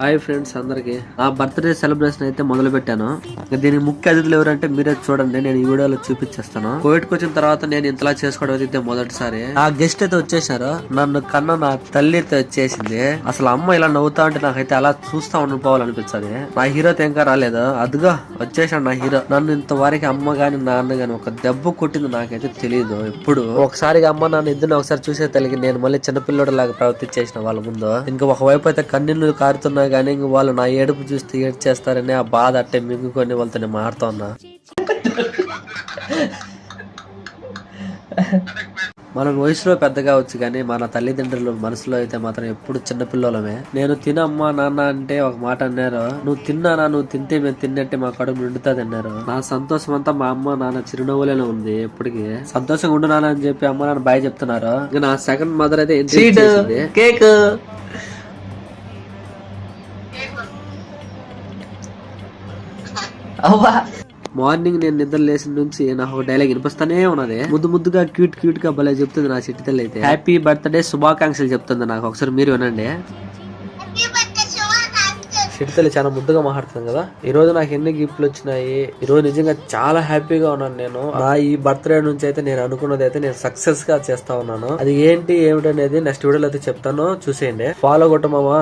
Hi friends అందరికి నా birthday celebration అయితే మొదలు పెట్టాను. దీనికి ముఖ్య అతిథులు ఎవరంటే మీరే చూడండి, నేను ఈ వీడియోలో చూపించేస్తాను. కోవిడ్కి వచ్చిన తర్వాత నేను ఇంతలా చేసుకోవడం అయితే మొదటిసారి. ఆ గెస్ట్ అయితే వచ్చేసారు, నన్ను కన్నా నా తల్లి అయితే వచ్చేసింది. అసలు అమ్మ ఇలా నవ్వుతా ఉంటే నాకైతే అలా చూస్తా ఉండిపోవాలనిపించదు. నా హీరో ఇంకా రాలేదు, అదిగా వచ్చేసాడు నా హీరో. నన్ను ఇంతవరకు అమ్మ గాని నాన్న గాని ఒక దెబ్బ కొట్టింది నాకైతే తెలియదు. ఇప్పుడు ఒకసారిగా అమ్మ నాన్న ఇద్దరు ఒకసారి చూసే తల్లికి నేను మళ్ళీ చిన్నపిల్లడు లాగా ప్రవర్తించేసిన వాళ్ళ ముందు. ఇంకా ఒకవైపు అయితే కన్నీళ్లు కారుతున్నా గానీ ఇంక వాళ్ళు నా ఏడుపు చూస్తే ఏడ్చేస్తారని ఆ బాధ అట్టే మింగుకొని వాళ్ళతో నేను మారుతున్నా. మనం వయసులో పెద్దగా వచ్చు కానీ మన తల్లిదండ్రులు మనసులో అయితే మాత్రం ఎప్పుడు చిన్నపిల్లలమే. నేను తినమ్మా నాన్న అంటే ఒక మాట అన్నారు, నువ్వు తిన్నానా, నువ్వు తింటే మేము తిన్నట్టే మా కడుపు నిండుతుంది అన్నారు. నా సంతోషం అంతా మా అమ్మ నాన్న చిరునవ్వులేనే ఉంది. ఎప్పటికీ సంతోషంగా ఉండు నాన్న అని చెప్పి అమ్మ నాన్న బాయ్ చెప్తున్నారు. ఇంకా నా సెకండ్ మదర్ అయితే కేక్ మార్నింగ్ నేను నిద్ర లేచిన నుంచి నాకు ఒక డైలాగ్ వినిపిస్తానే ఉన్నది. ముద్దుగా క్యూట్ గా భలే చెప్తుంది నా చిట్టి తల్లి అయితే. హ్యాపీ బర్త్డే శుభాకాంక్షలు చెప్తుంది నాకు. ఒకసారి మీరు వినండి. చిట్టి చాలా ముద్దుగా మాట్లాడుతుంది కదా. ఈ రోజు నాకు ఎన్ని గిఫ్ట్లు వచ్చినాయి. ఈ రోజు నిజంగా చాలా హ్యాపీగా ఉన్నాను. నేను నా ఈ బర్త్డే నుంచి అయితే నేను అనుకున్నది అయితే నేను సక్సెస్ గా చేస్తా ఉన్నాను. అది ఏంటి ఏమిటనేది నెక్స్ట్ వీడియోలో అయితే చెప్తాను, చూసేయండి. ఫాలో కొట్టమామా.